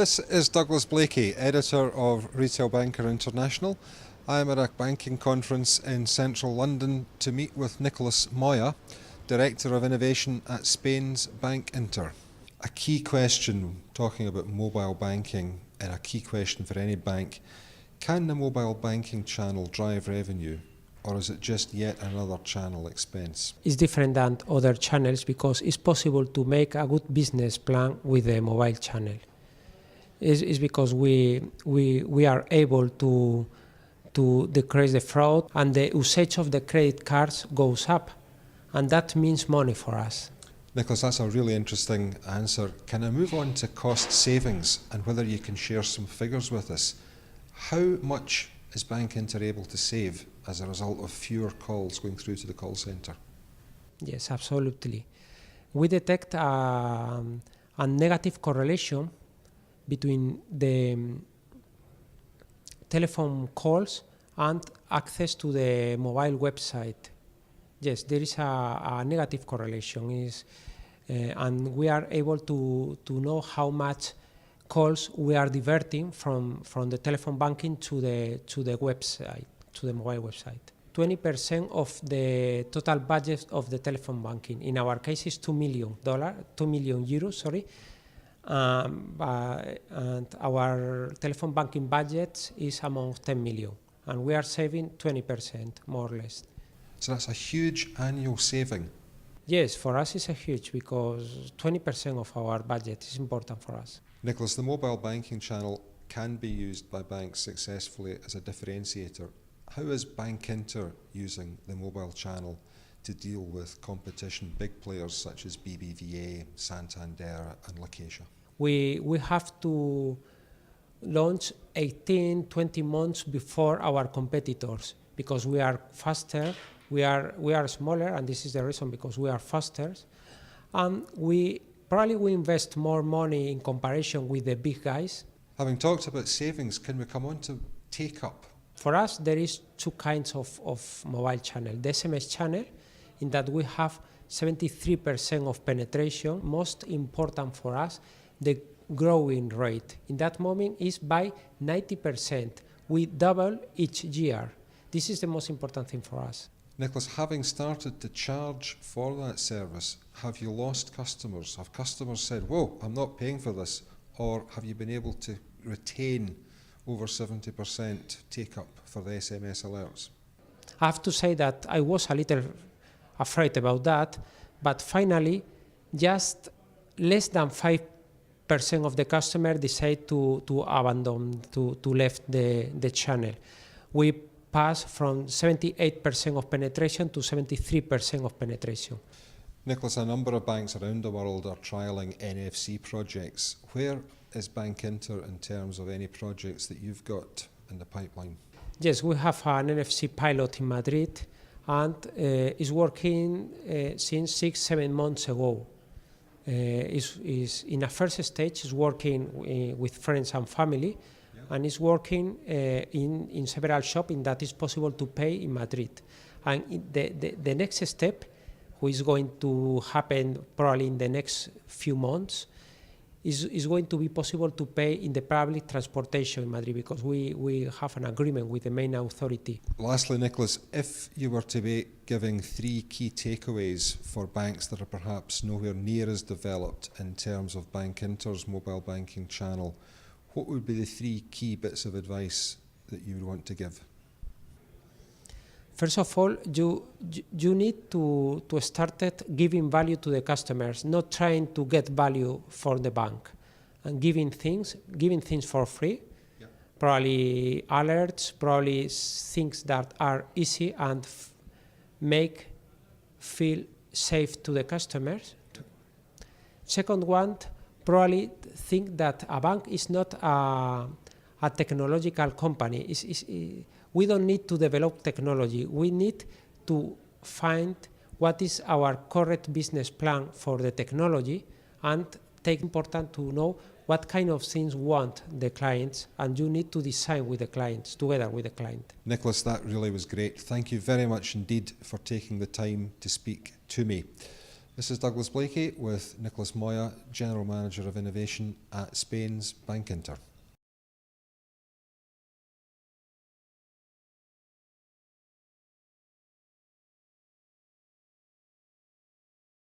This is Douglas Blakey, editor of Retail Banker International. I am at a banking conference in central London to meet with Nicholas Moya, Director of Innovation at Spain's BankInter. A key question, talking about mobile banking, and a key question for any bank, can the mobile banking channel drive revenue, or is it just yet another channel expense? It's different than other channels because it's possible to make a good business plan with the mobile channel. It's because we are able to decrease the fraud, and the usage of the credit cards goes up, and that means money for us. Nicholas, that's a really interesting answer. Can I move on to cost savings and whether you can share some figures with us? How much is BankInter able to save as a result of fewer calls going through to the call centre? Yes, absolutely. We detect a negative correlation between the telephone calls and access to the mobile website. Yes, there is a negative correlation, and we are able to know how much calls we are diverting from the telephone banking to the website, to the mobile website. 20% of the total budget of the telephone banking, in our case, is €2 million, and our telephone banking budget is among 10 million, and we are saving 20%, more or less. So that's a huge annual saving. Yes, for us it's a huge, because 20% of our budget is important for us. Nicholas, the mobile banking channel can be used by banks successfully as a differentiator. How is BankInter using the mobile channel to deal with competition, big players such as BBVA, Santander and Lacacia? We have to launch 18-20 months before our competitors, because we are faster, we are smaller, and this is the reason, because we are faster, and we invest more money in comparison with the big guys. Having talked about savings, can we come on to take-up? For us, there is two kinds of mobile channel. The SMS channel, in that we have 73% of penetration. Most important for us, the growing rate. In that moment is by 90%. We double each year. This is the most important thing for us. Nicholas, having started to charge for that service, have you lost customers? Have customers said, whoa, I'm not paying for this? Or have you been able to retain over 70% take-up for the SMS alerts? I have to say that I was a little afraid about that, but finally, just less than 5% of the customers decide to abandon, to left the channel. We pass from 78% of penetration to 73% of penetration. Nicholas, a number of banks around the world are trialling NFC projects. Where is BankInter in terms of any projects that you've got in the pipeline? Yes, we have an NFC pilot in Madrid, and is working since 6-7 months ago. Is in a first stage, is working with friends and family, and is working in several shops in that is possible to pay in Madrid. And the next step, which is going to happen probably in the next few months, is going to be possible to pay in the public transportation in Madrid, because we have an agreement with the main authority. Lastly, Nicholas, if you were to be giving 3 key takeaways for banks that are perhaps nowhere near as developed in terms of BankInter's mobile banking channel, what would be the 3 key bits of advice that you would want to give? First of all, you need to start giving value to the customers, not trying to get value for the bank, and giving things for free. Yeah. Probably alerts, probably things that are easy and make feel safe to the customers. Yeah. Second one, probably think that a bank is not a technological company. We don't need to develop technology. We need to find what is our correct business plan for the technology, and take important to know what kind of things want the clients, and you need to design with the clients, together with the client. Nicholas, that really was great. Thank you very much indeed for taking the time to speak to me. This is Douglas Blakey with Nicholas Moya, General Manager of Innovation at Spain's BankInter.